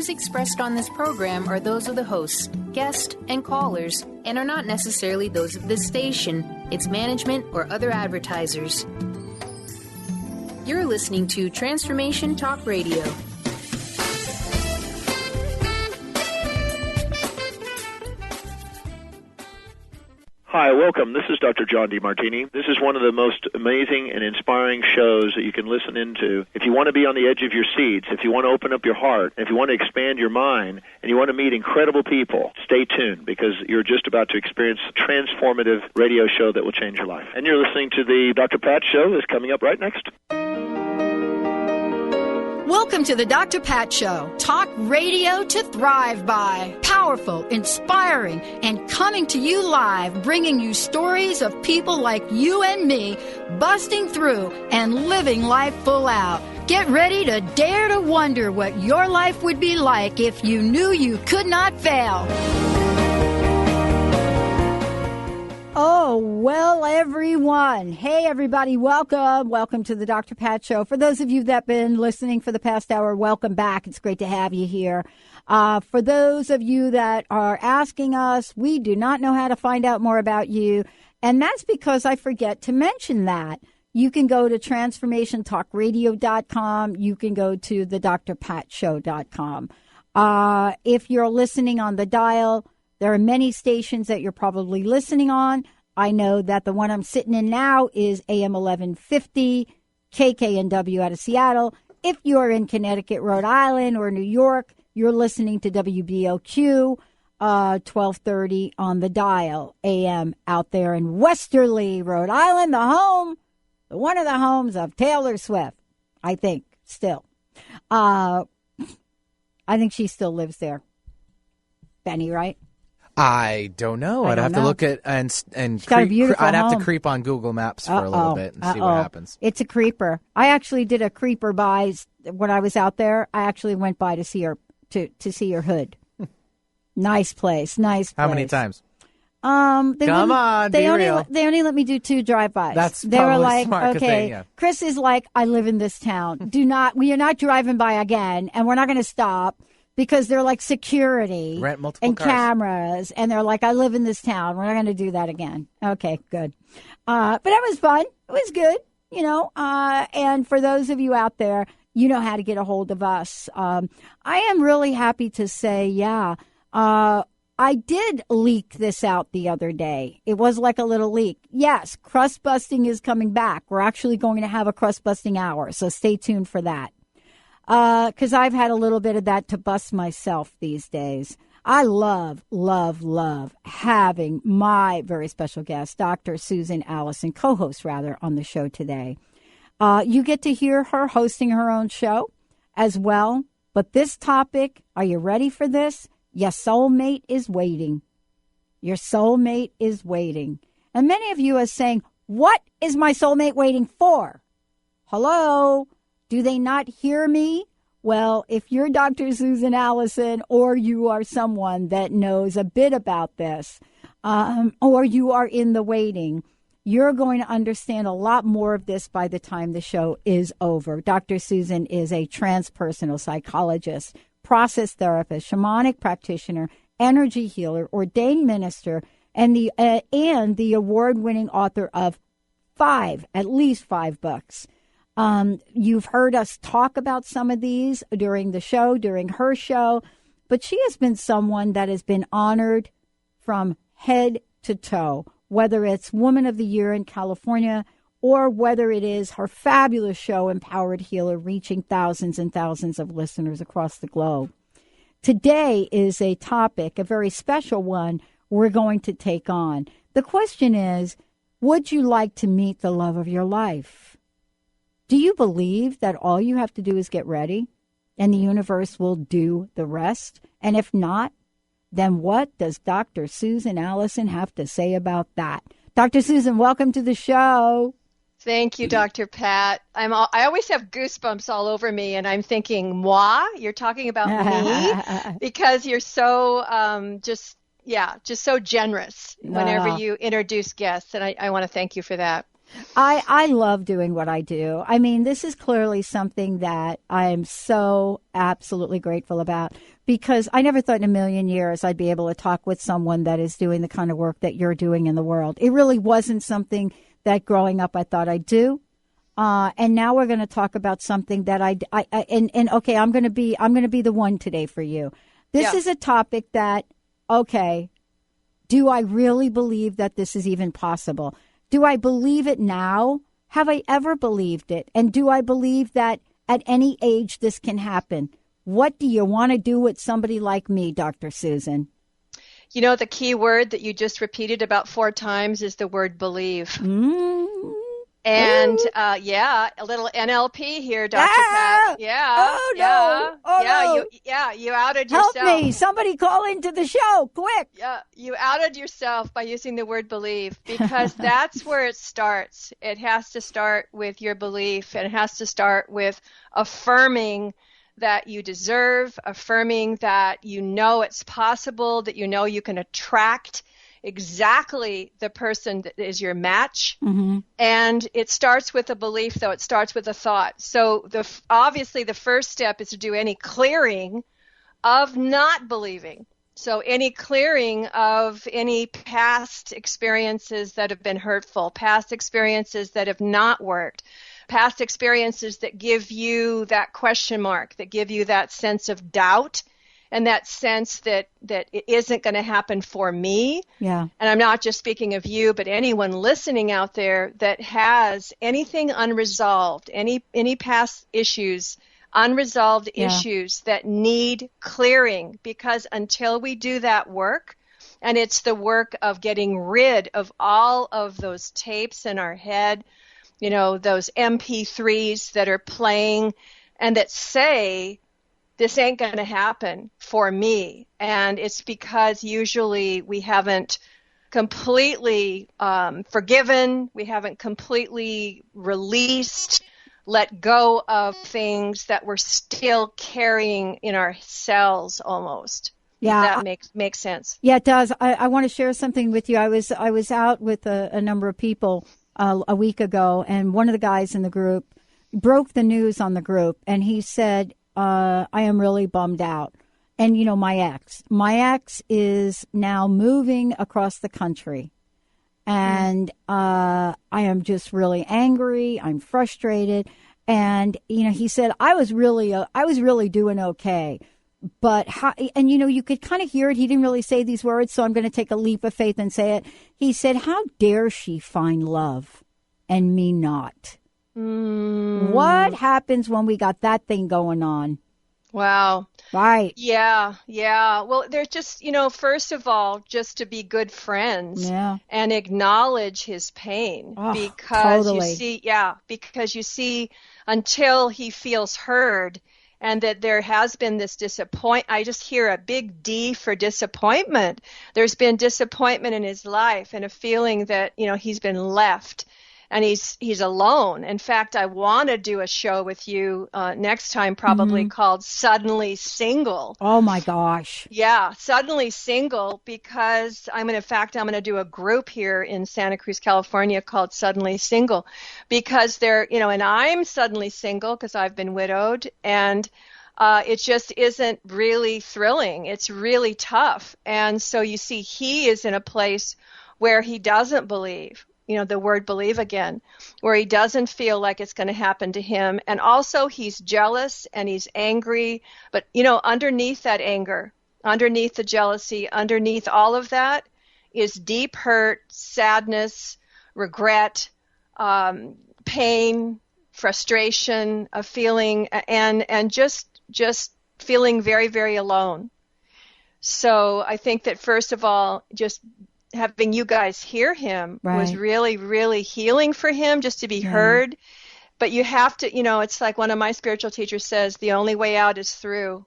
views expressed on this program are those of the hosts, guests, and callers, and are not necessarily those of this station, its management, or other advertisers. You're listening to Transformation Talk Radio. Hi, welcome. This is Dr. John DeMartini. This is one of the most amazing and inspiring shows that you can listen into. If you want to be on the edge of your seats, if you want to open up your heart, if you want to expand your mind, and you want to meet incredible people, stay tuned because you're just about to experience a transformative radio show that will change your life. And you're listening to the Dr. Pat Show that's coming up right next. Welcome to the Dr. Pat Show. Talk radio to thrive by. Powerful, inspiring, and coming to you live, bringing you stories of people like you and me, busting through and living life full out. Get ready to dare to wonder what your life would be like if you knew you could not fail. Oh, well, everyone. Hey, everybody. Welcome to the Dr. Pat Show. For those of you that have been listening for the past hour, welcome back. It's great to have you here. For those of you that are asking us, we do not know how to find out more about you. And that's because I forget to mention that. You can go to transformationtalkradio.com. You can go to the drpatshow.com. If you're listening on the dial, there are many stations that you're probably listening on. I know that the one I'm sitting in now is AM 1150, KKNW out of Seattle. If you're in Connecticut, Rhode Island, or New York, you're listening to WBOQ, 1230 on the dial, AM out there in Westerly, Rhode Island, one of the homes of Taylor Swift, I think, still. I think she still lives there. Benny, right? I don't know. I'd have to look at and I'd have to creep on Google Maps for a little bit and see what happens. It's a creeper. I actually did a creeper by when I was out there. I actually went by to see her to see her hood. Nice place. How many times? They real. They only let me do 2 drive-bys. They were like, smart, okay, yeah. Chris is like, I live in this town. We are not driving by again, and we're not going to stop. Because they're like security Rent multiple and cars. Cameras, and they're like, I live in this town. We're not going to do that again. Okay, good. But it was fun. It was good, and for those of you out there, you know how to get a hold of us. I am really happy to say, I did leak this out the other day. It was like a little leak. Yes, crust busting is coming back. We're actually going to have a crust busting hour, so stay tuned for that. Because I've had a little bit of that to bust myself these days. I love having my very special guest, Dr. Susan Allison, co-host rather, on the show today. You get to hear her hosting her own show as well. But this topic, are you ready for this? Your soulmate is waiting. Your soulmate is waiting. And many of you are saying, what is my soulmate waiting for? Hello? Do they not hear me? Well, if you're Dr. Susan Allison or you are someone that knows a bit about this, or you are in the waiting, you're going to understand a lot more of this by the time the show is over. Dr. Susan is a transpersonal psychologist, process therapist, shamanic practitioner, energy healer, ordained minister, and the award-winning author of at least five books. You've heard us talk about some of these during the show, during her show, but she has been someone that has been honored from head to toe, whether it's Woman of the Year in California or whether it is her fabulous show, Empowered Healer, reaching thousands and thousands of listeners across the globe. Today is a topic, a very special one, we're going to take on. The question is, would you like to meet the love of your life? Do you believe that all you have to do is get ready and the universe will do the rest? And if not, then what does Dr. Susan Allison have to say about that? Dr. Susan, welcome to the show. Thank you, Dr. Pat. I always have goosebumps all over me, and I'm thinking, moi? You're talking about me? Because you're so just so generous whenever you introduce guests, and I want to thank you for that. I love doing what I do. I mean, this is clearly something that I am so absolutely grateful about, because I never thought in a million years I'd be able to talk with someone that is doing the kind of work that you're doing in the world. It really wasn't something that growing up I thought I'd do. And now we're going to talk about something that okay, I'm going to be the one today for you. This is a topic that, okay, do I really believe that this is even possible? Do I believe it now? Have I ever believed it? And do I believe that at any age this can happen? What do you want to do with somebody like me, Dr. Susan? You know, the key word that you just repeated about 4 times is the word believe. And a little NLP here, Dr. Pat. Yeah. Oh, no. Oh, no. You outed yourself. Help me. Somebody call into the show, quick. Yeah, you outed yourself by using the word believe, because that's where it starts. It has to start with your belief, and it has to start with affirming that you deserve, affirming that you know it's possible, that you know you can attract exactly the person that is your match. Mm-hmm. And it starts with a belief, though. It starts with a thought. So obviously the first step is to do any clearing of not believing. So any clearing of any past experiences that have been hurtful, past experiences that have not worked, past experiences that give you that question mark, that give you that sense of doubt, and that sense that it isn't going to happen for me. Yeah. And I'm not just speaking of you, but anyone listening out there that has anything unresolved, any past issues, unresolved issues that need clearing. Because until we do that work, and it's the work of getting rid of all of those tapes in our head, you know, those MP3s that are playing and that say, this ain't going to happen for me. And it's because usually we haven't completely forgiven, we haven't completely released, let go of things that we're still carrying in our cells almost. Yeah, that makes sense. Yeah, it does. I want to share something with you. I was out with a number of people a week ago, and one of the guys in the group broke the news on the group, and he said, I am really bummed out. And, you know, my ex is now moving across the country. And I am just really angry. I'm frustrated. And, you know, he said, I was really doing okay. But how, and, you know, you could kind of hear it. He didn't really say these words, so I'm going to take a leap of faith and say it. He said, how dare she find love and me not? What happens when we got that thing going on? Wow. Right. Yeah. Well, there's just, you know, first of all, just to be good friends and acknowledge his pain, because totally. Because you see, until he feels heard, and that there has been this I just hear a big D for disappointment. There's been disappointment in his life and a feeling that, you know, he's been left. And he's alone. In fact, I want to do a show with you next time, probably called Suddenly Single. Oh, my gosh. Yeah, Suddenly Single, because I'm going to do a group here in Santa Cruz, California called Suddenly Single, because and I'm suddenly single because I've been widowed, and it just isn't really thrilling. It's really tough. And so you see, he is in a place where he doesn't believe, you know, the word believe again, where he doesn't feel like it's going to happen to him. And also he's jealous and he's angry. But, you know, underneath that anger, underneath the jealousy, underneath all of that is deep hurt, sadness, regret, pain, frustration, a feeling, and just feeling very, very alone. So I think that first of all, just having you guys hear him was really, really healing for him, just to be heard. But you have to, you know, it's like one of my spiritual teachers says, the only way out is through.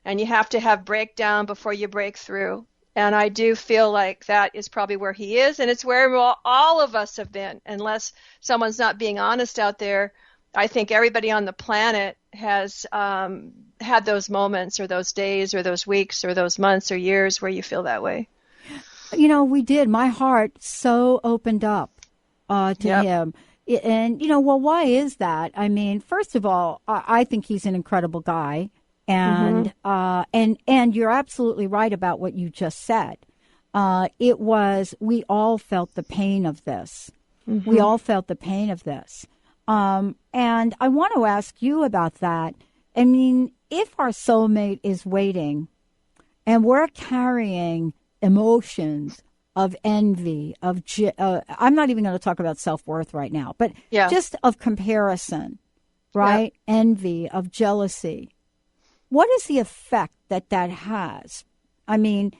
And you have to have breakdown before you break through. And I do feel like that is probably where he is. And it's where all of us have been. Unless someone's not being honest out there, I think everybody on the planet has had those moments or those days or those weeks or those months or years where you feel that way. You know, we did. My heart so opened up to him. And, why is that? I mean, first of all, I think he's an incredible guy. And and you're absolutely right about what you just said. We all felt the pain of this. We all felt the pain of this. And I want to ask you about that. I mean, if our soulmate is waiting and we're carrying emotions of envy, I'm not even going to talk about self-worth right now, but just of comparison, right? Yeah. Envy, of jealousy. What is the effect that has? I mean,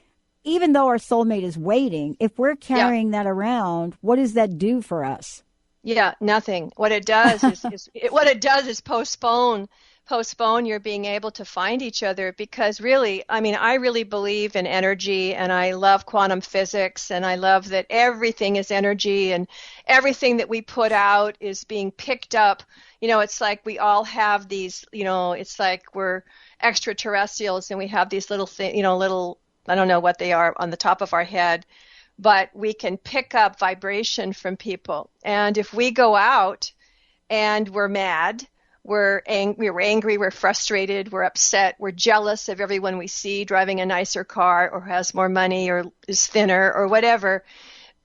even though our soulmate is waiting, if we're carrying that around, what does that do for us? Yeah, nothing. What it does is postpone your being able to find each other, because really, I mean, I really believe in energy, and I love quantum physics, and I love that everything is energy, and everything that we put out is being picked up. It's like we all have these, it's like we're extraterrestrials, and we have these little little, I don't know what they are, on the top of our head, but we can pick up vibration from people. And if we go out and we're mad, we're angry, we're frustrated, we're upset, we're jealous of everyone we see driving a nicer car or has more money or is thinner or whatever,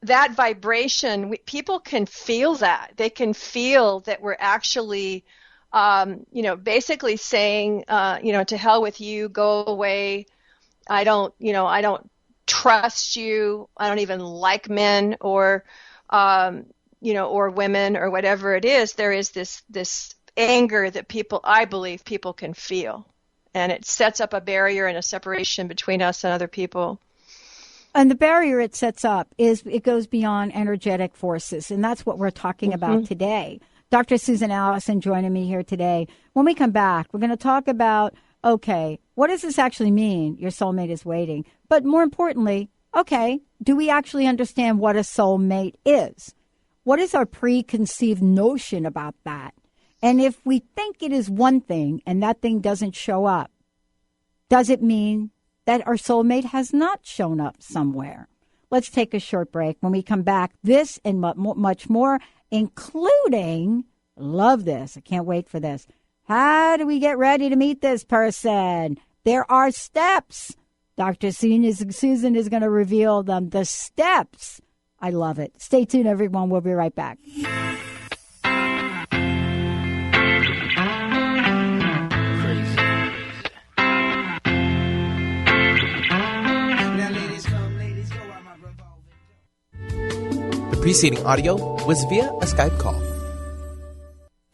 that vibration, people can feel that. They can feel that we're actually, basically saying, to hell with you, go away. I don't trust you. I don't even like men or women or whatever it is. There is this anger that I believe people can feel, and it sets up a barrier and a separation between us and other people. And the barrier it sets up it goes beyond energetic forces, and that's what we're talking about today. Dr. Susan Allison joining me here today. When we come back, we're going to talk about, okay, what does this actually mean? Your soulmate is waiting. But more importantly, okay, do we actually understand what a soulmate is? What is our preconceived notion about that? And if we think it is one thing and that thing doesn't show up, does it mean that our soulmate has not shown up somewhere? Let's take a short break. When we come back, this and much more, including, love this, I can't wait for this, how do we get ready to meet this person? There are steps. Dr. Susan is going to reveal them, the steps. I love it. Stay tuned, everyone. We'll be right back. The preceding audio was via a Skype call.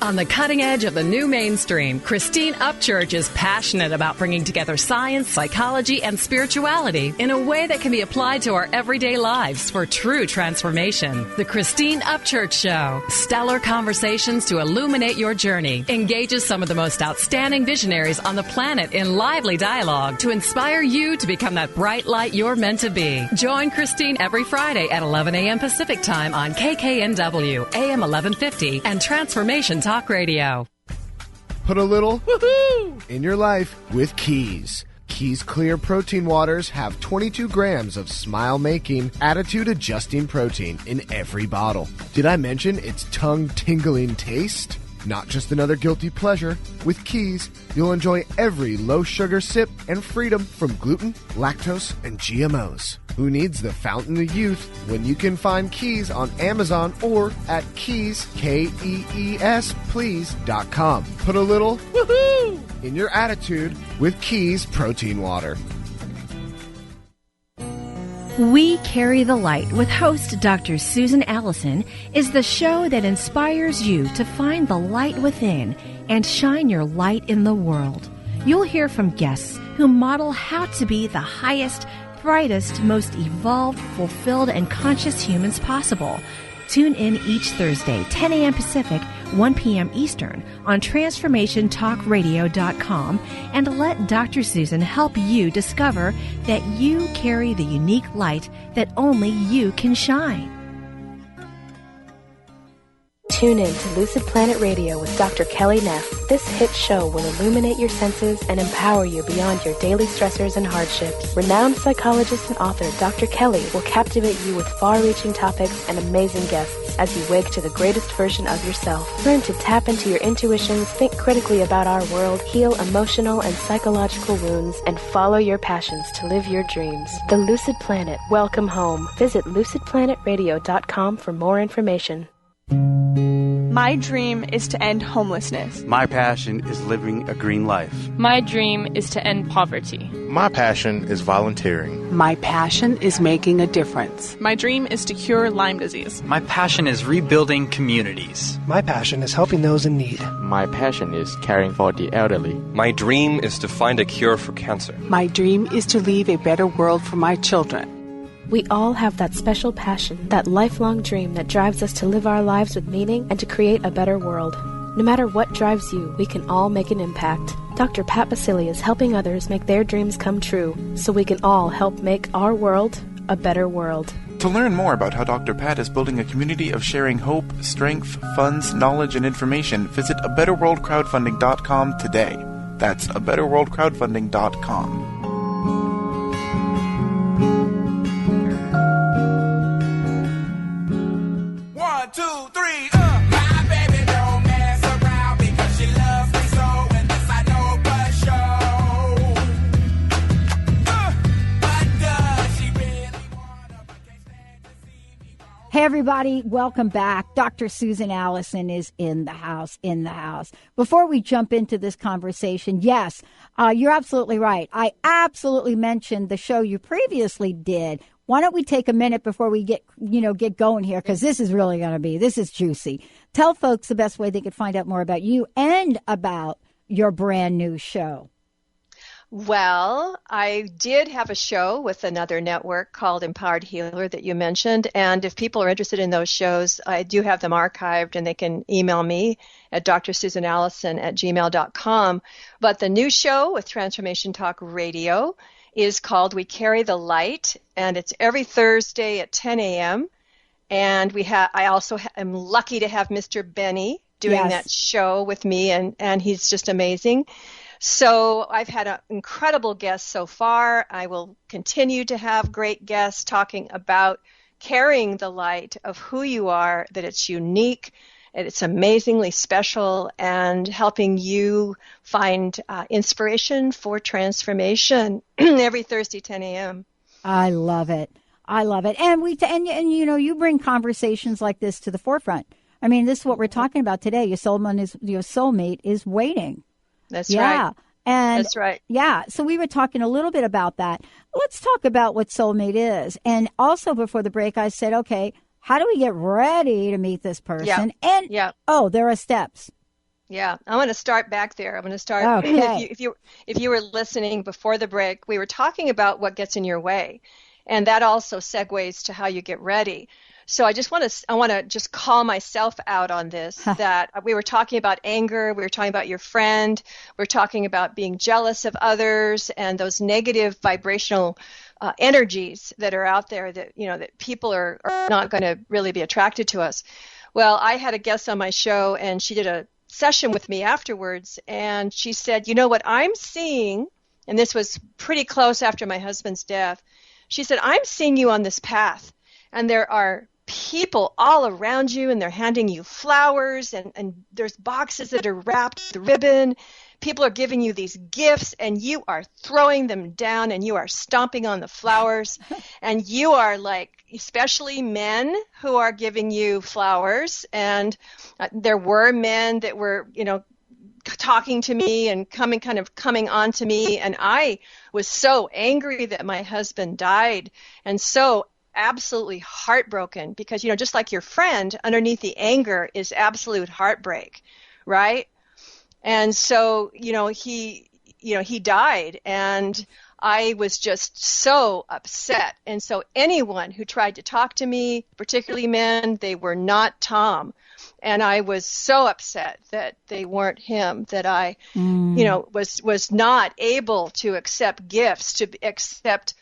On the cutting edge of the new mainstream, Christine Upchurch is passionate about bringing together science, psychology, and spirituality in a way that can be applied to our everyday lives for true transformation. The Christine Upchurch Show, stellar conversations to illuminate your journey, engages some of the most outstanding visionaries on the planet in lively dialogue to inspire you to become that bright light you're meant to be. Join Christine every Friday at 11 a.m. Pacific Time on KKNW, AM 1150, and Transformation Talk Radio. Put a little woohoo in your life with Keys. Keys Clear Protein Waters have 22 grams of smile-making, attitude-adjusting protein in every bottle. Did I mention its tongue-tingling taste? Not just another guilty pleasure. With Keys, you'll enjoy every low-sugar sip and freedom from gluten, lactose, and GMOs. Who needs the fountain of youth when you can find Keys on Amazon or at Keys, Kees, please.com. Put a little woohoo in your attitude with Keys Protein Water. We Carry the Light with host Dr. Susan Allison is the show that inspires you to find the light within and shine your light in the world. You'll hear from guests who model how to be the highest, brightest, most evolved, fulfilled, and conscious humans possible. Tune in each Thursday, 10 a.m. Pacific, 1 p.m. Eastern on TransformationTalkRadio.com and let Dr. Susan help you discover that you carry the unique light that only you can shine. Tune in to Lucid Planet Radio with Dr. Kelly Neff. This hit show will illuminate your senses and empower you beyond your daily stressors and hardships. Renowned psychologist and author Dr. Kelly will captivate you with far-reaching topics and amazing guests. dreams as you wake to the greatest version of yourself. Learn to tap into your intuitions, think critically about our world, heal emotional and psychological wounds, and follow your passions to live your dreams. The Lucid Planet. Welcome home. Visit lucidplanetradio.com for more information. My dream is to end homelessness. My passion is living a green life. My dream is to end poverty. My passion is volunteering. My passion is making a difference. My dream is to cure Lyme disease. My passion is rebuilding communities. My passion is helping those in need. My passion is caring for the elderly. My dream is to find a cure for cancer. My dream is to leave a better world for my children. We all have that special passion, that lifelong dream that drives us to live our lives with meaning and to create a better world. No matter what drives you, we can all make an impact. Dr. Pat Basili is helping others make their dreams come true, so we can all help make our world a better world. To learn more about how Dr. Pat is building a community of sharing hope, strength, funds, knowledge, and information, visit abetterworldcrowdfunding.com today. That's abetterworldcrowdfunding.com. 1, 2, 3, my baby don't mess around because she loves me so, and this I know for sure. But does she really wanna, but can't stand to see me go? Hey everybody, welcome back. Dr. Susan Allison is in the house. Before we jump into this conversation, yes, you're absolutely right. I absolutely mentioned the show you previously did. Why don't we take a minute before we get going here, because this is really this is juicy. Tell folks the best way they could find out more about you and about your brand new show. Well, I did have a show with another network called Empowered Healer that you mentioned, and if people are interested in those shows, I do have them archived, and they can email me at drsusanallison@gmail.com. But the new show with Transformation Talk Radio is called We Carry the Light, and it's every Thursday at 10 a.m. And I also am lucky to have Mr. Benny doing that show with me, and he's just amazing. So I've had an incredible guest so far. I will continue to have great guests talking about carrying the light of who you are, that it's unique, and it's amazingly special, and helping you find inspiration for transformation every Thursday, 10 a.m. I love it. And you bring conversations like this to the forefront. I mean, this is what we're talking about today. Your soulmate is waiting. That's right. And that's right. Yeah. So we were talking a little bit about that. Let's talk about what soulmate is. And also before the break, I said, okay, how do we get ready to meet this person? Yeah. Oh, there are steps. Yeah, I'm going to start back there. I'm going to start. Okay. If you were listening before the break, we were talking about what gets in your way, and that also segues to how you get ready. So I want to just call myself out on this. That we were talking about anger, we were talking about your friend, we're talking about being jealous of others, and those negative vibrational energies that are out there that that people are not going to really be attracted to us. Well, I had a guest on my show, and she did a session with me afterwards, and she said, what I'm seeing, and this was pretty close after my husband's death, she said, I'm seeing you on this path, and there are people all around you, and they're handing you flowers, and there's boxes that are wrapped with ribbon. People are giving you these gifts, and you are throwing them down, and you are stomping on the flowers, and you are like, especially men who are giving you flowers, and there were men that were, talking to me and coming on to me, and I was so angry that my husband died, and so absolutely heartbroken, because just like your friend, underneath the anger is absolute heartbreak, right? And so he died, and I was just so upset. And so anyone who tried to talk to me, particularly men, they were not Tom. And I was so upset that they weren't him, that I was not able to accept gifts, to accept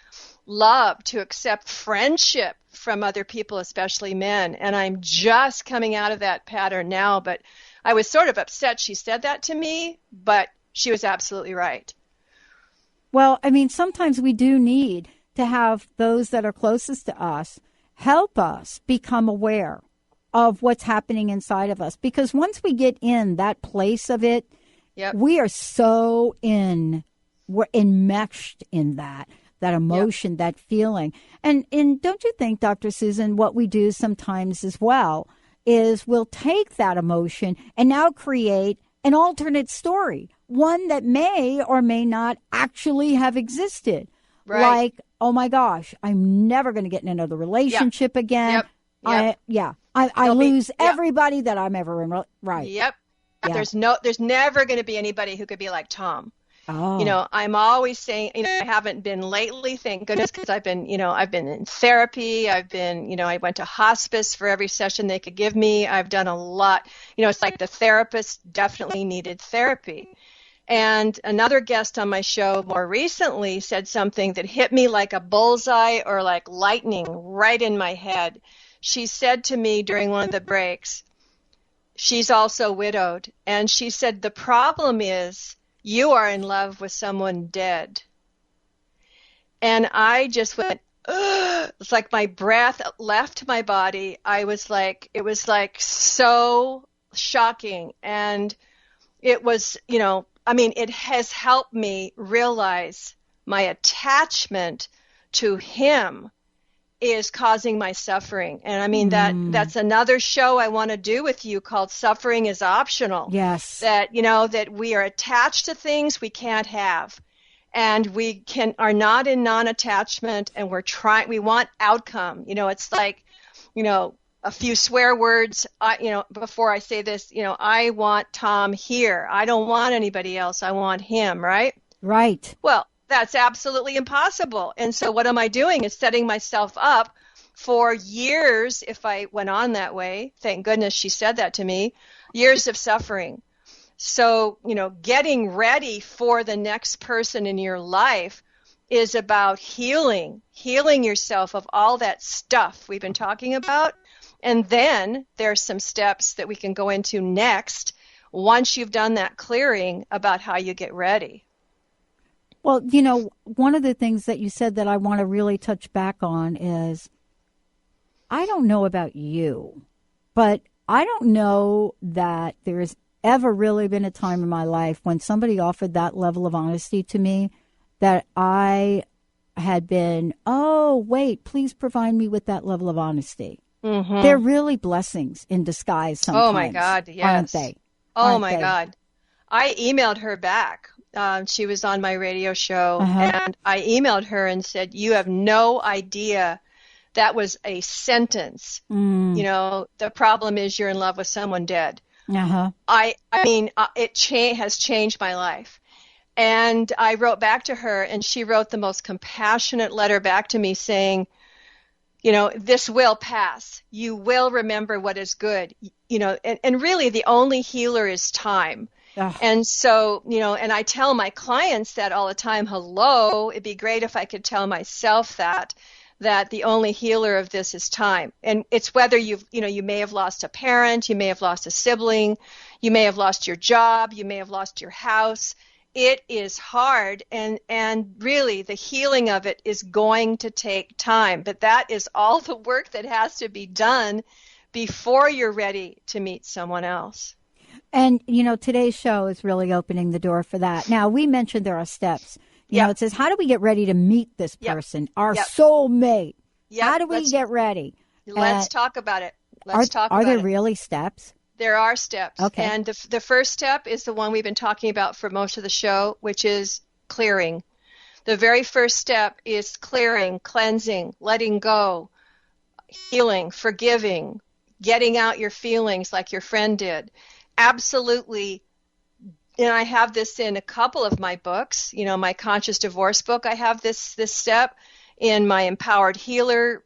love, to accept friendship from other people, especially men. And I'm just coming out of that pattern now, but I was sort of upset she said that to me, but she was absolutely right. Well, I mean, sometimes we do need to have those that are closest to us help us become aware. of what's happening inside of us. Because once we get in that place of it, we are so we're enmeshed in that emotion, that feeling. And don't you think, Dr. Susan, what we do sometimes as well is we'll take that emotion and now create an alternate story, one that may or may not actually have existed. Right. Like, oh my gosh, I'm never going to get in another relationship again. I lose everybody that I'm ever in. Right. Yep. There's never going to be anybody who could be like Tom. Oh. You know, I'm always saying, you know, I haven't been lately, thank goodness, because I've been in therapy. I've been, you know, I went to hospice for every session they could give me. I've done a lot. You know, it's like the therapist definitely needed therapy. And another guest on my show more recently said something that hit me like a bullseye or like lightning right in my head. She said to me during one of the breaks, she's also widowed, and she said, the problem is you are in love with someone dead. And I just went, ugh. It's like my breath left my body. It was like so shocking. And it was, you know, I mean, it has helped me realize my attachment to him is causing my suffering. And I mean, that's another show I want to do with you called Suffering is Optional. Yes. That, you know, that we are attached to things we can't have. And we are not in non-attachment, and we want outcome. You know, it's like, you know, a few swear words, you know, before I say this, you know, I want Tom here. I don't want anybody else. I want him, right? Right. Well, that's absolutely impossible. And so what am I doing is setting myself up for years, if I went on that way. Thank goodness she said that to me. Years of suffering. So, you know, getting ready for the next person in your life is about healing yourself of all that stuff we've been talking about. And then there's some steps that we can go into next once you've done that clearing about how you get ready. Well, you know, one of the things that you said that I want to really touch back on is, I don't know about you, but I don't know that there's ever really been a time in my life when somebody offered that level of honesty to me that I had been, oh, wait, please provide me with that level of honesty. Mm-hmm. They're really blessings in disguise sometimes. Oh, my God, yes. Aren't they? Oh, my God. I emailed her back. She was on my radio show, and I emailed her and said, you have no idea that was a sentence. You know, the problem is you're in love with someone dead. I mean, it has changed my life. And I wrote back to her, and she wrote the most compassionate letter back to me saying, you know, this will pass. You will remember what is good. You know, and really the only healer is time. Ugh. And so, you know, and I tell my clients that all the time, hello, it'd be great if I could tell myself that the only healer of this is time. And it's whether you may have lost a parent, you may have lost a sibling, you may have lost your job, you may have lost your house. It is hard, and really the healing of it is going to take time. But that is all the work that has to be done before you're ready to meet someone else. And, you know, today's show is really opening the door for that. Now, we mentioned there are steps. You know, it says, how do we get ready to meet this person, our soulmate? How do we get ready? Let's talk about it. Are there really steps? There are steps. Okay. And the first step is the one we've been talking about for most of the show, which is clearing. The very first step is clearing, cleansing, letting go, healing, forgiving, getting out your feelings like your friend did. Absolutely. And I have this in a couple of my books. You know, my Conscious Divorce book, I have this step. In my Empowered Healer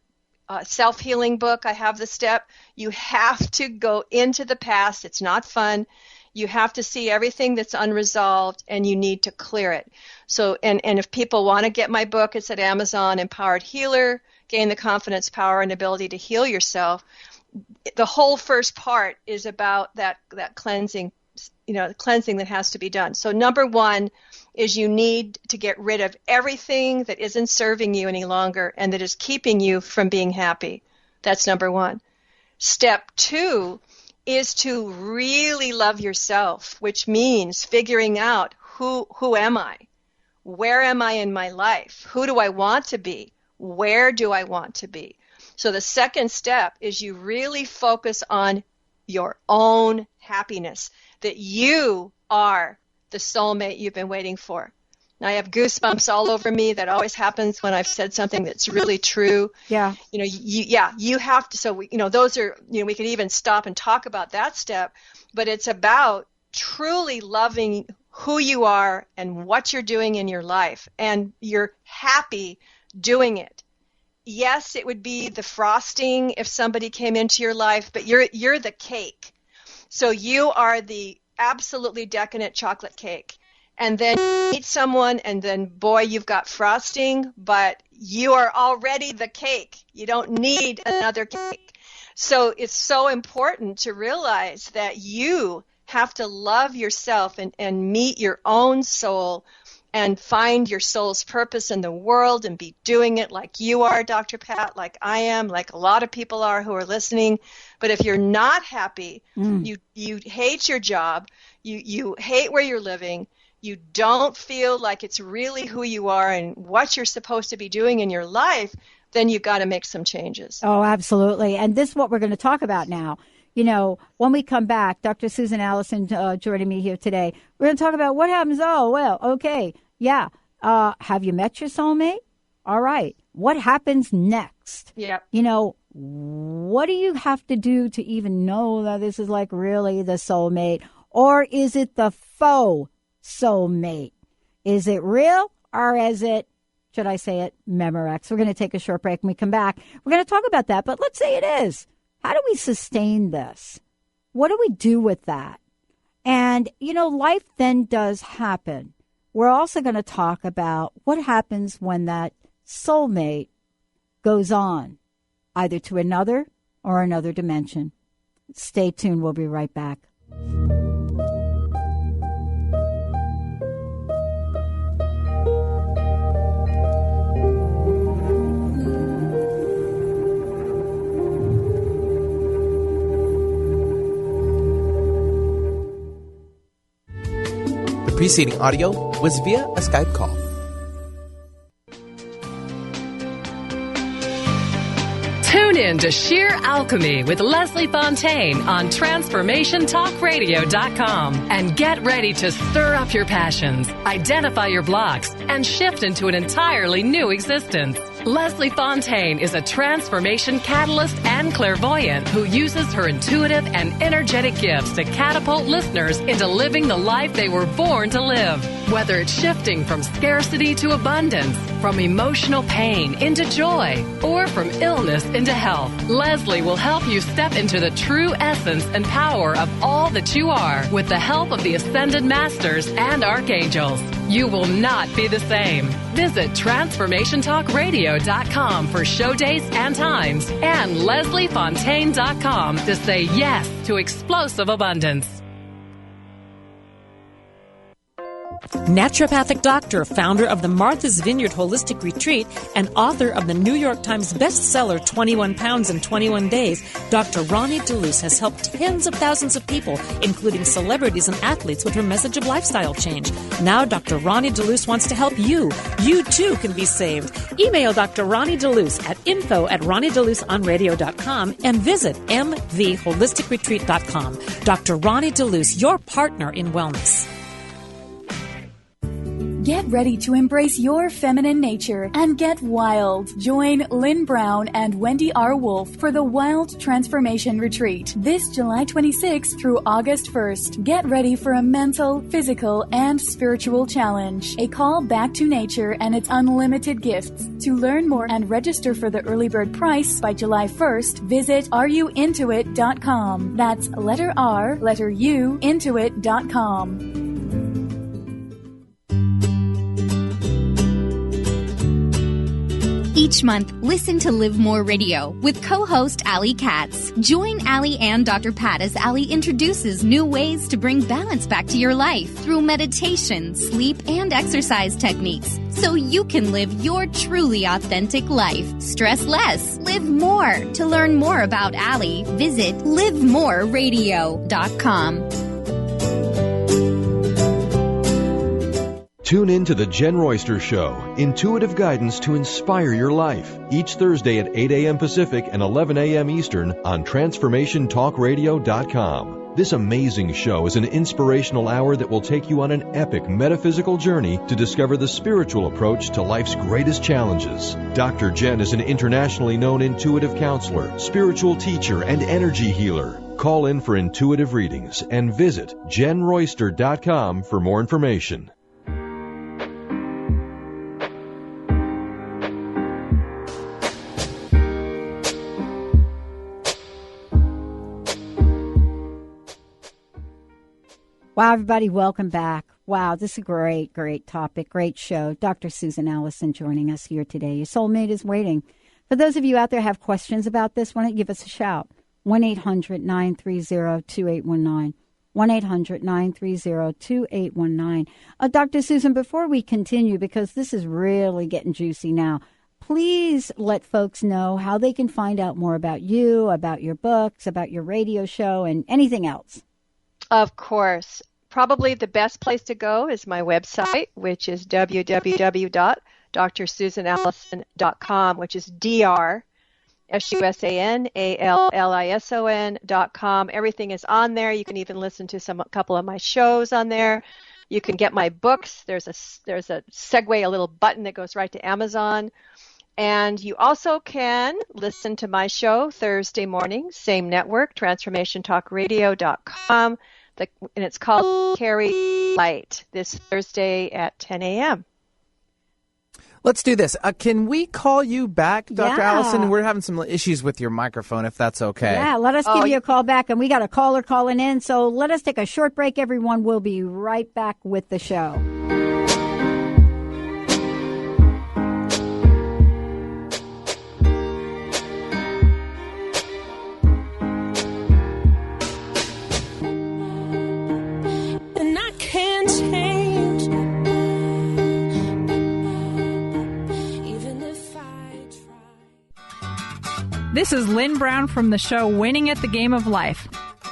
self-healing book, I have the step. You have to go into the past. It's not fun. You have to see everything that's unresolved, and you need to clear it. So, and if people want to get my book, it's at Amazon, Empowered Healer, Gain the Confidence, Power, and Ability to Heal Yourself. The whole first part is about that cleansing, you know, the cleansing that has to be done. So number one is you need to get rid of everything that isn't serving you any longer and that is keeping you from being happy. That's number one. Step 2 is to really love yourself, which means figuring out who am I? Where am I in my life? Who do I want to be? Where do I want to be? So the second step is you really focus on your own happiness, that you are the soulmate you've been waiting for. Now I have goosebumps all over me. That always happens when I've said something that's really true. Yeah. You have to. So those are. We could even stop and talk about that step, but it's about truly loving who you are and what you're doing in your life, and you're happy doing it. Yes, it would be the frosting if somebody came into your life, but you're the cake. So you are the absolutely decadent chocolate cake. And then you meet someone, and then, boy, you've got frosting, but you are already the cake. You don't need another cake. So it's so important to realize that you have to love yourself and meet your own soul and find your soul's purpose in the world and be doing it like you are, Dr. Pat, like I am, like a lot of people are who are listening. But if you're not happy, you hate your job, you hate where you're living, you don't feel like it's really who you are and what you're supposed to be doing in your life, then you've got to make some changes. Oh, absolutely. And this is what we're going to talk about now. When we come back, Dr. Susan Allison joining me here today, we're going to talk about what happens. Oh, well, okay. Yeah. Have you met your soulmate? All right. What happens next? Yeah. What do you have to do to even know that this is like really the soulmate? Or is it the faux soulmate? Is it real, or is it, should I say it, Memorex? We're going to take a short break. When we come back, we're going to talk about that. But let's say it is. How do we sustain this? What do we do with that? And, life then does happen. We're also going to talk about what happens when that soulmate goes on, either to another or another dimension. Stay tuned. We'll be right back. The preceding audio was via a Skype call. Tune in to Sheer Alchemy with Leslie Fontaine on TransformationTalkRadio.com and get ready to stir up your passions, identify your blocks, and shift into an entirely new existence. Leslie Fontaine is a transformation catalyst and clairvoyant who uses her intuitive and energetic gifts to catapult listeners into living the life they were born to live. Whether it's shifting from scarcity to abundance, from emotional pain into joy, or from illness into health, Leslie will help you step into the true essence and power of all that you are with the help of the Ascended Masters and Archangels. You will not be the same. Visit TransformationTalkRadio.com for show dates and times, and LeslieFontaine.com to say yes to explosive abundance. Naturopathic doctor, founder of the Martha's Vineyard Holistic Retreat, and author of the New York Times bestseller 21 Pounds in 21 Days, Dr. Ronnie DeLuce has helped tens of thousands of people, including celebrities and athletes, with her message of lifestyle change. Now Dr. Ronnie DeLuce wants to help you. You too can be saved. Email Dr. Ronnie DeLuce at info@RonnieDeLuceOnRadio.com and visit mvholisticretreat.com. Dr. Ronnie DeLuce, your partner in wellness. Get ready to embrace your feminine nature and get wild. Join Lynn Brown and Wendy R. Wolf for the Wild Transformation Retreat this July 26th through August 1st. Get ready for a mental, physical, and spiritual challenge. A call back to nature and its unlimited gifts. To learn more and register for the early bird price by July 1st, visit areyouintoit.com. That's letter R, letter U, intoit.com. Each month, listen to Live More Radio with co-host Allie Katz. Join Allie and Dr. Pat as Allie introduces new ways to bring balance back to your life through meditation, sleep, and exercise techniques, so you can live your truly authentic life. Stress less, live more. To learn more about Allie, visit livemoreradio.com. Tune in to The Jen Royster Show, intuitive guidance to inspire your life, each Thursday at 8 a.m. Pacific and 11 a.m. Eastern on TransformationTalkRadio.com. This amazing show is an inspirational hour that will take you on an epic metaphysical journey to discover the spiritual approach to life's greatest challenges. Dr. Jen is an internationally known intuitive counselor, spiritual teacher, and energy healer. Call in for intuitive readings and visit JenRoyster.com for more information. Wow, everybody, welcome back. Wow, this is a great, great topic, great show. Dr. Susan Allison joining us here today. Your soulmate is waiting. For those of you out there who have questions about this, why don't you give us a shout? 1-800-930-2819. 1-800-930-2819. Dr. Susan, before we continue, because this is really getting juicy now, please let folks know how they can find out more about you, about your books, about your radio show, and anything else. Of course. Probably the best place to go is my website, which is www.drsusanallison.com, which is DrSusanAllison.com. Everything is on there. You can even listen to a couple of my shows on there. You can get my books. There's a segue, a little button that goes right to Amazon. And you also can listen to my show Thursday morning, same network, TransformationTalkRadio.com. And it's called Carry Light, this Thursday at 10 a.m. Let's do this. Can we call you back, Dr. Yeah. Allison? We're having some issues with your microphone, if that's okay. Yeah, let us give you a call back. And we got a caller calling in, so let us take a short break, everyone. We'll be right back with the show. This is Lynn Brown from the show Winning at the Game of Life.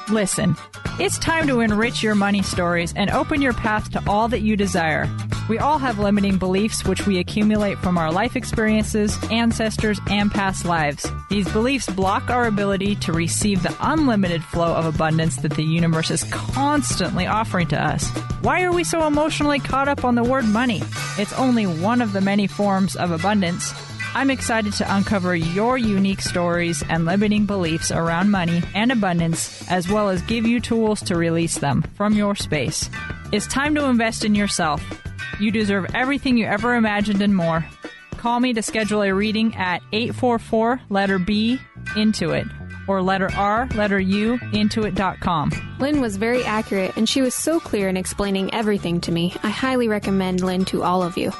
Listen, it's time to enrich your money stories and open your path to all that you desire. We all have limiting beliefs which we accumulate from our life experiences, ancestors, and past lives. These beliefs block our ability to receive the unlimited flow of abundance that the universe is constantly offering to us. Why are we so emotionally caught up on the word money? It's only one of the many forms of abundance. I'm excited to uncover your unique stories and limiting beliefs around money and abundance, as well as give you tools to release them from your space. It's time to invest in yourself. You deserve everything you ever imagined and more. Call me to schedule a reading at 844 letter B Intuit or letter R letter U Intuit.com. Lynn was very accurate, and she was so clear in explaining everything to me. I highly recommend Lynn to all of you.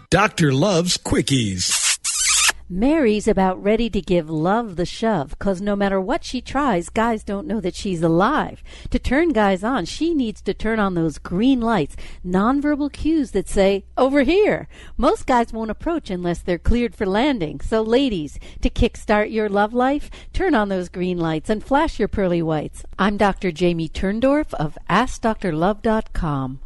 Doctor loves quickies. Mary's about ready to give love the shove, 'cause no matter what she tries, guys don't know that she's alive. To turn guys on, she needs to turn on those green lights, nonverbal cues that say, over here. Most guys won't approach unless they're cleared for landing. So ladies, to kickstart your love life, turn on those green lights and flash your pearly whites. I'm Dr. Jamie Turndorf of AskDrLove.com.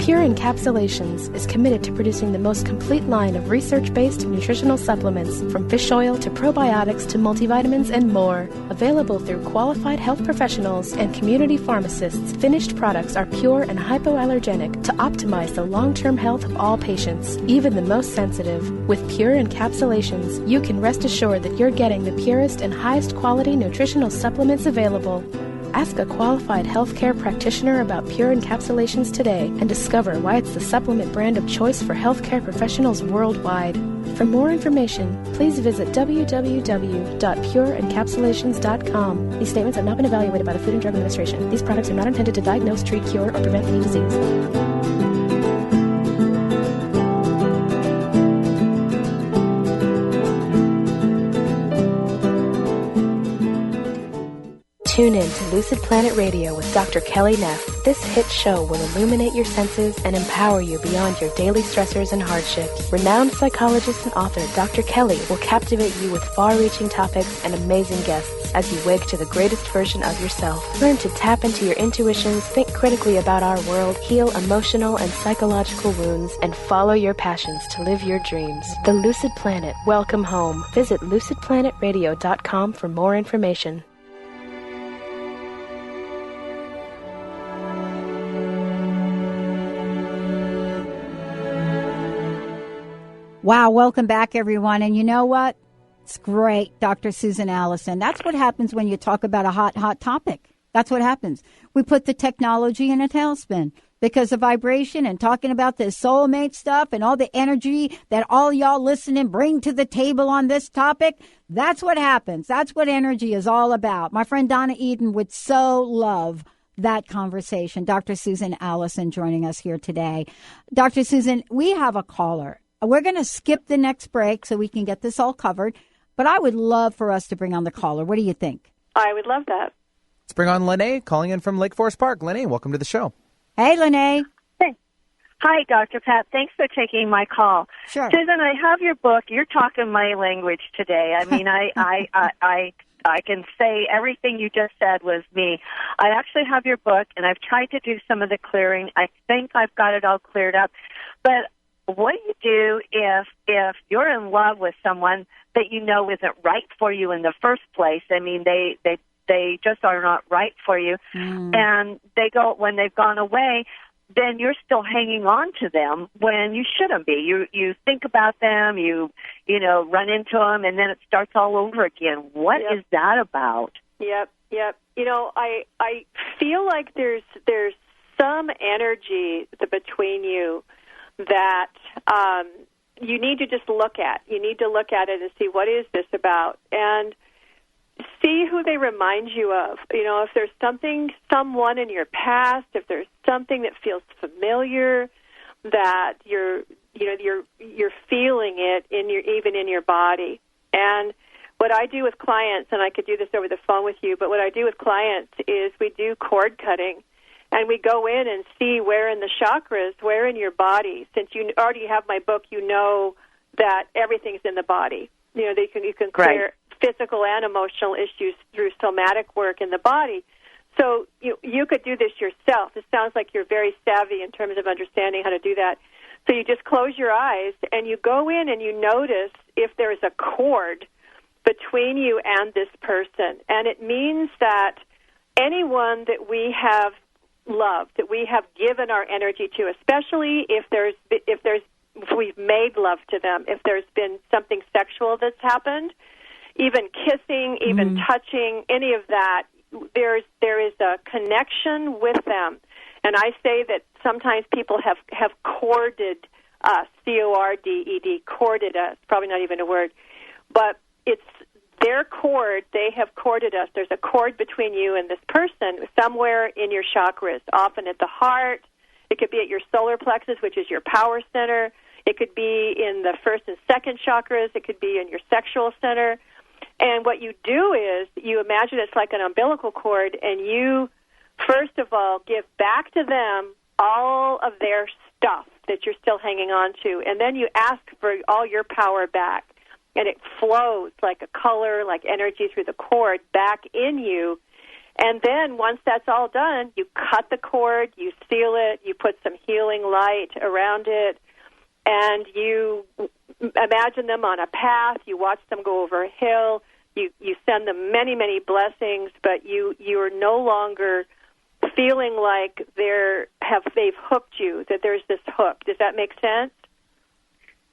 Pure Encapsulations is committed to producing the most complete line of research-based nutritional supplements, from fish oil to probiotics to multivitamins and more. Available through qualified health professionals and community pharmacists, finished products are pure and hypoallergenic to optimize the long-term health of all patients, even the most sensitive. With Pure Encapsulations, you can rest assured that you're getting the purest and highest quality nutritional supplements available. Ask a qualified healthcare practitioner about Pure Encapsulations today and discover why it's the supplement brand of choice for healthcare professionals worldwide. For more information, please visit www.pureencapsulations.com. These statements have not been evaluated by the Food and Drug Administration. These products are not intended to diagnose, treat, cure, or prevent any disease. Tune in to Lucid Planet Radio with Dr. Kelly Neff. This hit show will illuminate your senses and empower you beyond your daily stressors and hardships. Renowned psychologist and author Dr. Kelly will captivate you with far-reaching topics and amazing guests as you wake to the greatest version of yourself. Learn to tap into your intuitions, think critically about our world, heal emotional and psychological wounds, and follow your passions to live your dreams. The Lucid Planet. Welcome home. Visit lucidplanetradio.com for more information. Wow, welcome back, everyone. And you know what? It's great, Dr. Susan Allison. That's what happens when you talk about a hot topic. That's what happens. We put the technology in a tailspin because of vibration and talking about this soulmate stuff and all the energy that all y'all listening bring to the table on this topic. That's what happens. That's what energy is all about. My friend Donna Eden would so love that conversation. Dr. Susan Allison joining us here today. Dr. Susan, we have a caller. We're going to skip the next break so we can get this all covered, but I would love for us to bring on the caller. What do you think? I would love that. Let's bring on Lene, calling in from Lake Forest Park. Lene, welcome to the show. Hey, Lene. Hey. Hi, Dr. Pat. Thanks for taking my call. Sure. Susan, I have your book. You're talking my language today. I mean, I can say everything you just said was me. I actually have your book, and I've tried to do some of the clearing. I think I've got it all cleared up, but what do you do if you're in love with someone that you know isn't right for you in the first place? I mean, they just are not right for you, and when they've gone away, then you're still hanging on to them when you shouldn't be. You think about them, you run into them, and then it starts all over again. What is that about? Yep. You know, I feel like there's some energy between you that you need to just look at. You need to look at it and see, what is this about? And see who they remind you of. You know, if there's someone in your past, if there's something that feels familiar, that you're feeling it even in your body. And what I do with clients, and I could do this over the phone with you, but what I do with clients is we do cord cutting. And we go in and see where in the chakras, where in your body. Since you already have my book, you know that everything's in the body. You know, you can clear physical and emotional issues through somatic work in the body. So you could do this yourself. It sounds like you're very savvy in terms of understanding how to do that. So you just close your eyes and you go in and you notice if there is a cord between you and this person. And it means that anyone that we have loved, that we have given our energy to, especially if we've made love to them, if there's been something sexual that's happened, even kissing, even touching, any of that, there is a connection with them. And I say that sometimes people have corded us, C-O-R-D-E-D, corded us, probably not even a word, but it's their cord, they have corded us. There's a cord between you and this person somewhere in your chakras, often at the heart. It could be at your solar plexus, which is your power center. It could be in the first and second chakras. It could be in your sexual center. And what you do is you imagine it's like an umbilical cord, and you, first of all, give back to them all of their stuff that you're still hanging on to. And then you ask for all your power back. And it flows like a color, like energy through the cord back in you. And then once that's all done, you cut the cord, you seal it, you put some healing light around it, and you imagine them on a path. You watch them go over a hill. You send them many, many blessings, but you're no longer feeling like they've hooked you, that there's this hook. Does that make sense?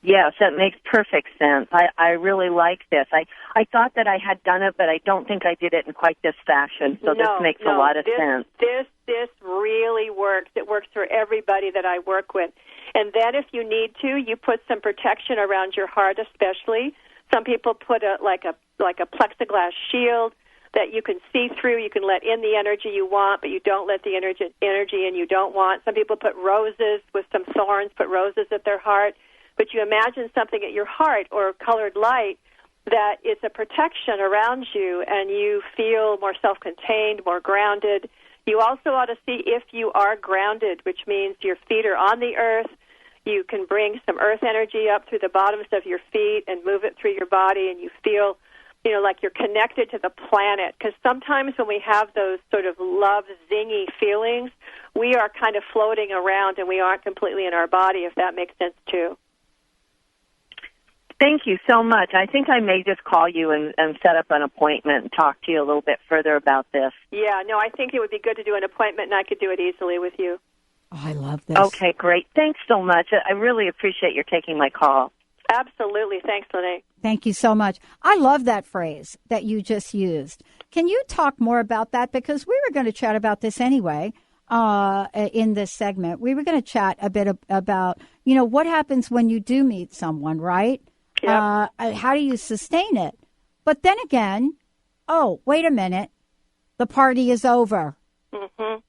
Yes, that makes perfect sense. I really like this. I thought that I had done it, but I don't think I did it in quite this fashion. So this makes a lot of sense. This really works. It works for everybody that I work with. And then if you need to, you put some protection around your heart especially. Some people put a plexiglass shield that you can see through. You can let in the energy you want, but you don't let the energy in you don't want. Some people put roses with some thorns, put roses at their heart. But you imagine something at your heart or colored light that is a protection around you, and you feel more self-contained, more grounded. You also ought to see if you are grounded, which means your feet are on the earth. You can bring some earth energy up through the bottoms of your feet and move it through your body, and you feel, like you're connected to the planet. Because sometimes when we have those sort of love, zingy feelings, we are kind of floating around and we aren't completely in our body, if that makes sense too. Thank you so much. I think I may just call you and set up an appointment and talk to you a little bit further about this. Yeah, no, I think it would be good to do an appointment, and I could do it easily with you. Oh, I love this. Okay, great. Thanks so much. I really appreciate your taking my call. Absolutely. Thanks, Lene. Thank you so much. I love that phrase that you just used. Can you talk more about that? Because we were going to chat about this anyway in this segment. We were going to chat a bit about, what happens when you do meet someone, right? Yep. How do you sustain it? But then again, oh, wait a minute. The party is over. Mm-hmm.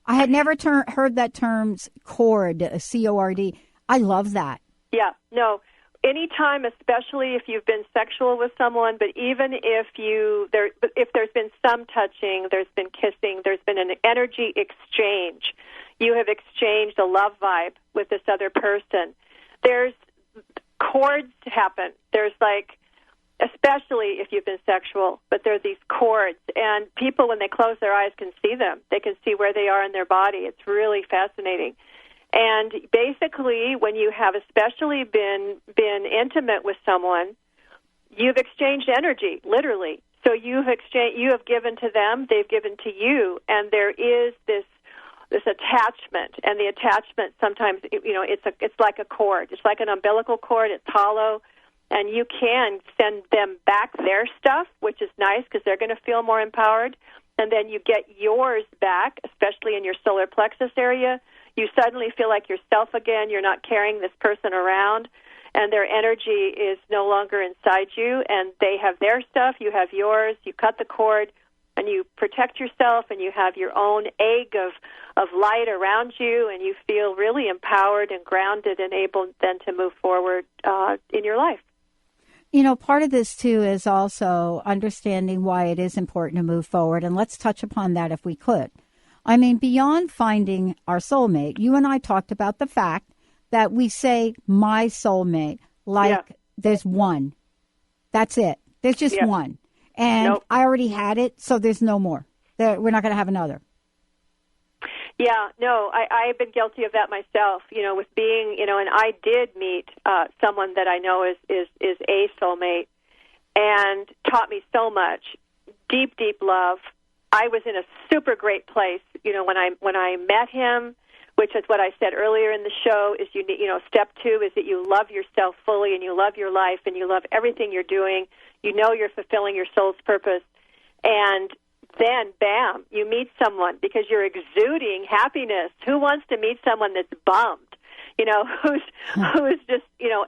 I had never heard that term cord, C-O-R-D. I love that. Yeah, no. Anytime, especially if you've been sexual with someone, but even if there's been some touching, there's been kissing, there's been an energy exchange. You have exchanged a love vibe with this other person. There's cords happen. There's especially if you've been sexual, but there are these cords, and people, when they close their eyes, can see them. They can see where they are in their body. It's really fascinating. And basically, when you have especially been intimate with someone, you've exchanged energy, literally. So you have given to them, they've given to you, and there is this attachment, and the attachment sometimes, it's like a cord. It's like an umbilical cord. It's hollow, and you can send them back their stuff, which is nice because they're going to feel more empowered, and then you get yours back, especially in your solar plexus area. You suddenly feel like yourself again. You're not carrying this person around, and their energy is no longer inside you, and they have their stuff, you have yours. You cut the cord, and you protect yourself, and you have your own egg of light around you, and you feel really empowered and grounded and able then to move forward in your life. Part of this, too, is also understanding why it is important to move forward, and let's touch upon that if we could. I mean, beyond finding our soulmate, you and I talked about the fact that we say my soulmate, there's one. That's it. There's just one. And I already had it, so there's no more. We're not going to have another. Yeah, no, I've been guilty of that myself, with being, and I did meet someone that I know is a soulmate and taught me so much. Deep, deep love. I was in a super great place, when I met him, which is what I said earlier in the show, is step 2 is that you love yourself fully and you love your life and you love everything you're doing. You know you're fulfilling your soul's purpose. And then, bam, you meet someone because you're exuding happiness. Who wants to meet someone that's bummed? Who's just,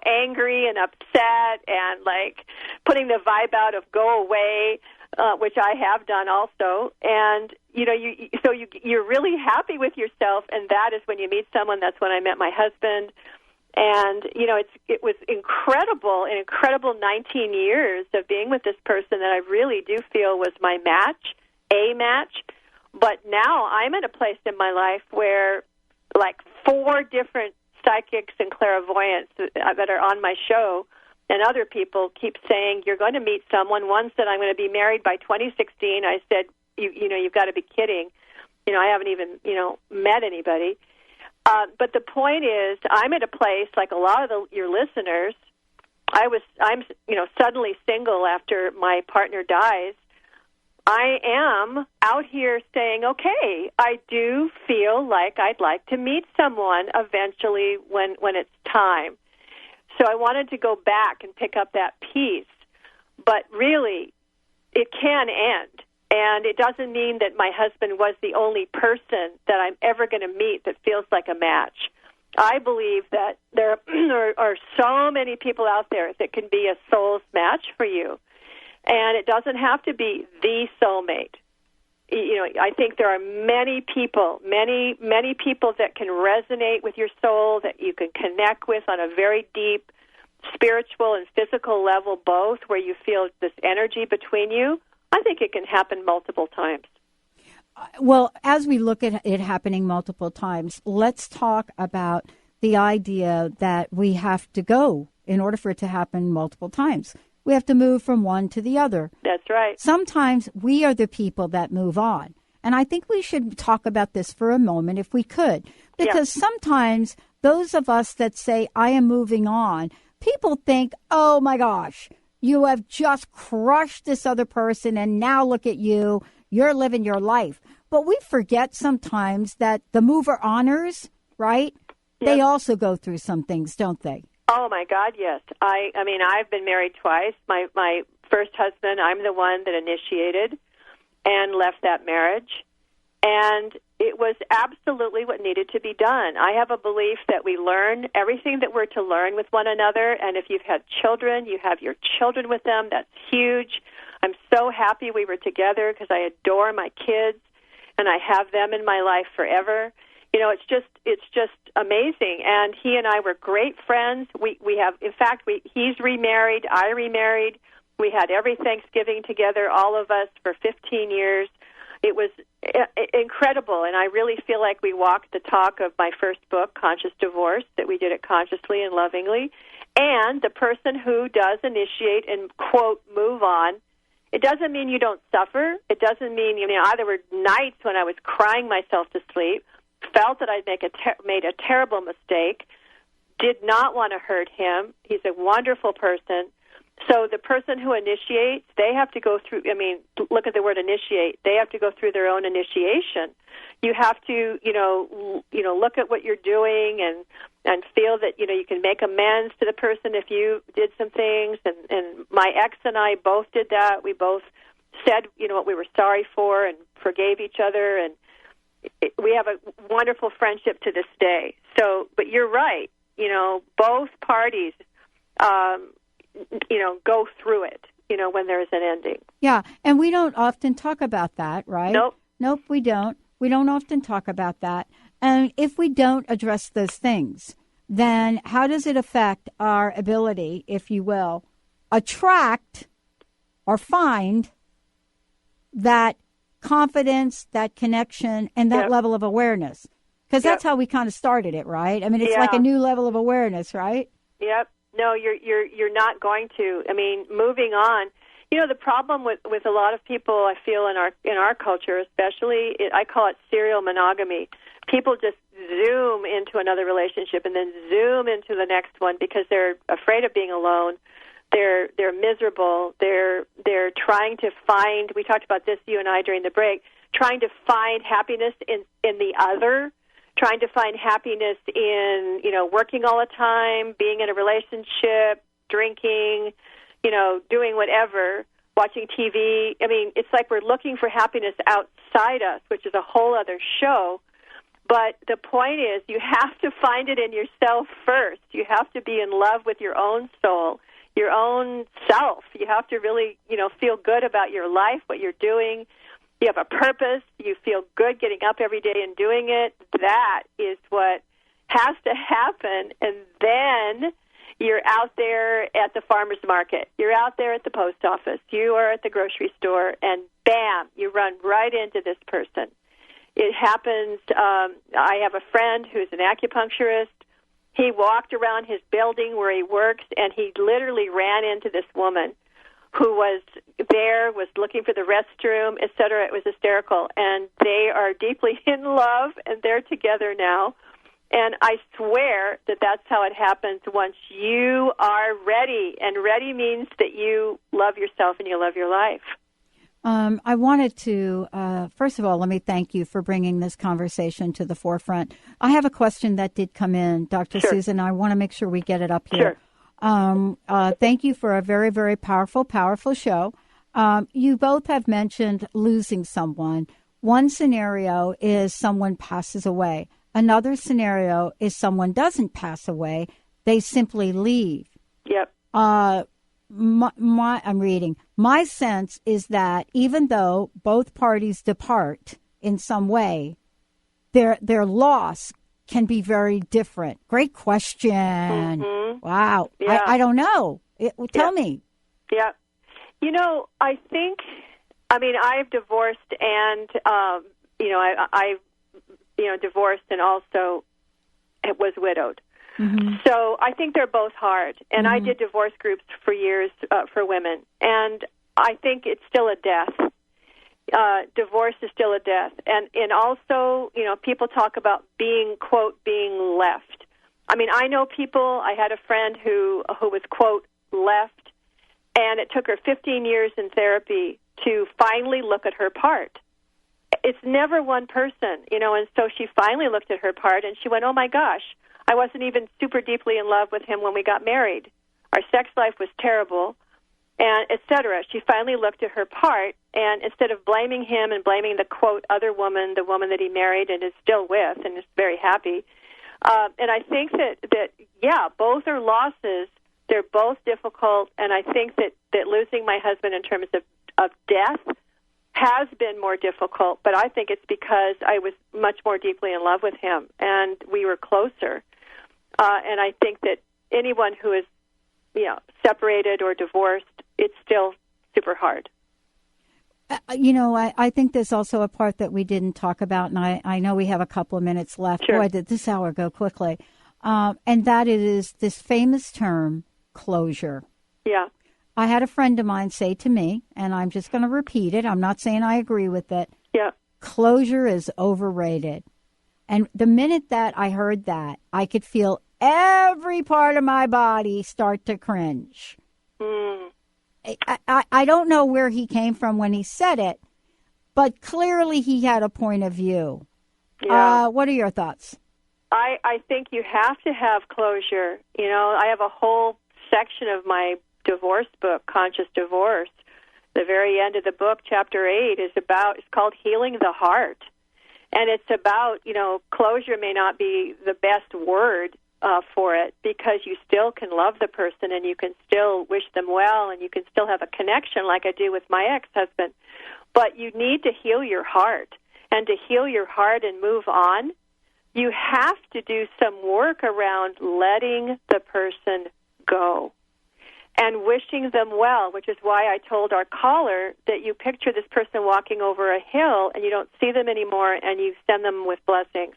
angry and upset and putting the vibe out of go away, which I have done also. And, you're really happy with yourself, and that is when you meet someone. That's when I met my husband. And, it was incredible, an incredible 19 years of being with this person that I really do feel was my match, a match. But now I'm in a place in my life where 4 different psychics and clairvoyants that are on my show and other people keep saying, you're going to meet someone. One said, I'm going to be married by 2016. I said, you've got to be kidding. I haven't even, met anybody. But the point is, I'm at a place like a lot of your listeners. I'm suddenly single after my partner dies. I am out here saying, okay, I do feel like I'd like to meet someone eventually when it's time. So I wanted to go back and pick up that piece. But really, it can end. And it doesn't mean that my husband was the only person that I'm ever going to meet that feels like a match. I believe that there are so many people out there that can be a soul's match for you. And it doesn't have to be the soulmate. You know, I think there are many people that can resonate with your soul, that you can connect with on a very deep spiritual and physical level, both, where you feel this energy between you. I think it can happen multiple times. Well, as we look at it happening multiple times, let's talk about the idea that we have to go in order for it to happen multiple times. We have to move from one to the other. That's right. Sometimes we are the people that move on. And I think we should talk about this for a moment if we could. Because sometimes those of us that say, I am moving on, people think, oh my gosh, you have just crushed this other person and now look at you, you're living your life. But we forget sometimes that the mover honors, right? Yep. They also go through some things, don't they? Oh my God, yes. I mean, I've been married twice. My first husband, I'm the one that initiated and left that marriage. And it was absolutely what needed to be done. I have a belief that we learn everything that we're to learn with one another. And if you've had children, you have your children with them. That's huge. I'm so happy we were together because I adore my kids and I have them in my life forever. You know, it's just amazing. And he and I were great friends. We have, in fact, he's remarried. I remarried. We had every Thanksgiving together, all of us, for 15 years. It was incredible, and I really feel like we walked the talk of my first book, Conscious Divorce, that we did it consciously and lovingly. And the person who does initiate and, quote, move on, it doesn't mean you don't suffer. It doesn't mean, there were nights when I was crying myself to sleep, felt that I'd made a terrible mistake, did not want to hurt him. He's a wonderful person. So the person who initiates, they have to go through, look at the word initiate. They have to go through their own initiation. You have to, look at what you're doing and feel that, you can make amends to the person if you did some things. And my ex and I both did that. We both said, what we were sorry for and forgave each other. And we have a wonderful friendship to this day. So, but you're right. Both parties, go through it, when there's an ending. Yeah, and we don't often talk about that, right? Nope, we don't. We don't often talk about that. And if we don't address those things, then how does it affect our ability, if you will, attract or find that confidence, that connection, and that level of awareness? Because that's how we kind of started it, right? I mean, it's like a new level of awareness, right? Yep. No, you're not going to. I mean, moving on. The problem with a lot of people, I feel in our culture, especially, I call it serial monogamy. People just zoom into another relationship and then zoom into the next one because they're afraid of being alone. They're miserable. They're trying to find. We talked about this, you and I, during the break. Trying to find happiness in the other. Trying to find happiness in, working all the time, being in a relationship, drinking, doing whatever, watching TV. I mean, it's like we're looking for happiness outside us, which is a whole other show. But the point is you have to find it in yourself first. You have to be in love with your own soul, your own self. You have to really, feel good about your life, what you're doing. You have a purpose. You feel good getting up every day and doing it. That is what has to happen. And then you're out there at the farmer's market. You're out there at the post office. You are at the grocery store, and bam, you run right into this person. It happens. I have a friend who's an acupuncturist. He walked around his building where he works, and he literally ran into this woman who was there, was looking for the restroom, et cetera. It was hysterical. And they are deeply in love, and they're together now. And I swear that that's how it happens once you are ready. And ready means that you love yourself and you love your life. I wanted to, first of all, let me thank you for bringing this conversation to the forefront. I have a question that did come in, Dr. Susan. I want to make sure we get it up here. Thank you for a very, very powerful show. You both have mentioned losing someone. One scenario is someone passes away. Another scenario is someone doesn't pass away. They simply leave. Yep. I'm reading. My sense is that even though both parties depart in some way, their loss can be very different. Great question. Mm-hmm. Wow. Yeah. I don't know. Tell me. Yeah. I think, I've divorced and, I've divorced and also was widowed. Mm-hmm. So I think they're both hard. And I did divorce groups for years for women. And I think it's still a death. Divorce is still a death. And also, people talk about being, quote, being left. I know people, I had a friend who was, quote, left, and it took her 15 years in therapy to finally look at her part. It's never one person, and so she finally looked at her part, and she went, oh, my gosh, I wasn't even super deeply in love with him when we got married. Our sex life was terrible, and et cetera. She finally looked at her part, and instead of blaming him and blaming the, quote, other woman, the woman that he married and is still with and is very happy, and I think that, both are losses. They're both difficult, and I think that losing my husband in terms of death has been more difficult, but I think it's because I was much more deeply in love with him, and we were closer. And I think that anyone who is, separated or divorced, it's still super hard. I think there's also a part that we didn't talk about, and I know we have a couple of minutes left. Sure. Boy, did this hour go quickly. And that is this famous term, closure. Yeah. I had a friend of mine say to me, and I'm just going to repeat it. I'm not saying I agree with it. Yeah. Closure is overrated. And the minute that I heard that, I could feel every part of my body start to cringe. Mm. I don't know where he came from when he said it, but clearly he had a point of view. Yeah. What are your thoughts? I think you have to have closure. I have a whole section of my divorce book, Conscious Divorce. The very end of the book, chapter 8, it's called Healing the Heart. And it's about, closure may not be the best word for it, because you still can love the person and you can still wish them well and you can still have a connection like I do with my ex-husband. But you need to heal your heart. And to heal your heart and move on, you have to do some work around letting the person go and wishing them well, which is why I told our caller that you picture this person walking over a hill and you don't see them anymore and you send them with blessings.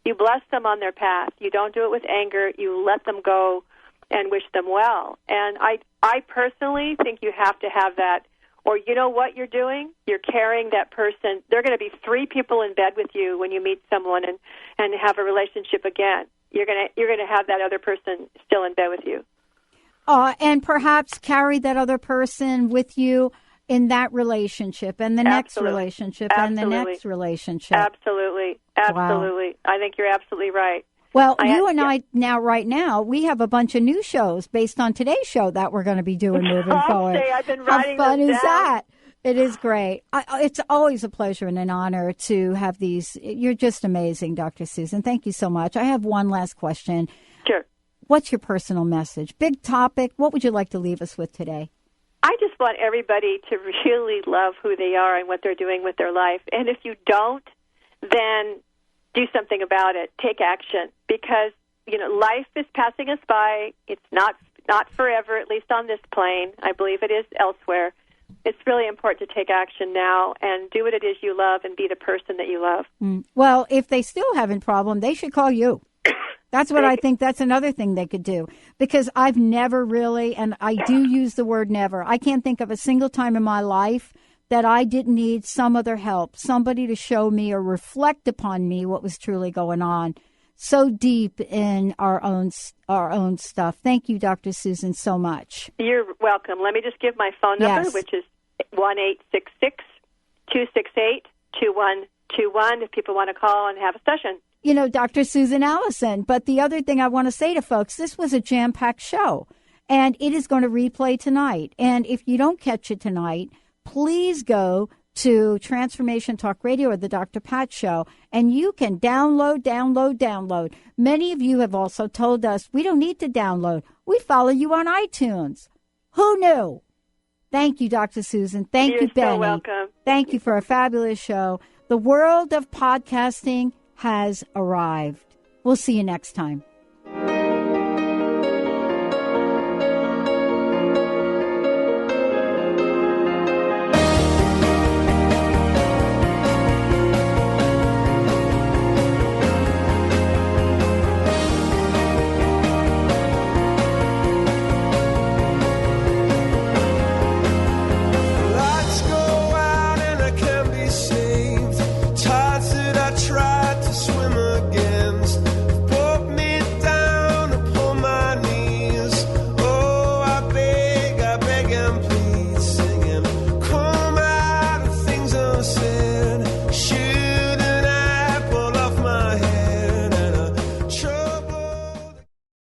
You bless them on their path. You don't do it with anger. You let them go and wish them well. And I personally think you have to have that. Or you know what you're doing? You're carrying that person. There are going to be 3 people in bed with you when you meet someone and have a relationship again. You're going to have that other person still in bed with you. And perhaps carry that other person with you in that relationship and the next relationship and the next relationship. Absolutely. Wow. I think you're absolutely right. Well, I right now, we have a bunch of new shows based on today's show that we're going to be doing moving forward. I've been writing How fun them is down. that? It is great. It's always a pleasure and an honor to have these. You're just amazing, Dr. Susan. Thank you so much. I have one last question. Sure. What's your personal message? Big topic. What would you like to leave us with today? I just want everybody to really love who they are and what they're doing with their life. And if you don't, then do something about it. Take action, because life is passing us by. It's not forever, at least on this plane. I believe it is elsewhere. It's really important to take action now and do what it is you love and be the person that you love. Well, if they still having problem, they should call you. That's what I think. That's another thing they could do, because I've never really, and I do use the word never. I can't think of a single time in my life that I didn't need some other help, somebody to show me or reflect upon me what was truly going on so deep in our own stuff. Thank you, Dr. Susan, so much. You're welcome. Let me just give my phone number, which is 1-866-268-2121 if people want to call and have a session. Dr. Susan Allison. But the other thing I want to say to folks, this was a jam-packed show. And it is going to replay tonight. And if you don't catch it tonight, please go to Transformation Talk Radio or the Dr. Pat Show, and you can download. Many of you have also told us we don't need to download. We follow you on iTunes. Who knew? Thank you, Dr. Susan. Thank you, Benny. You're so welcome. Thank you for a fabulous show. The world of podcasting has arrived. We'll see you next time. Swimmer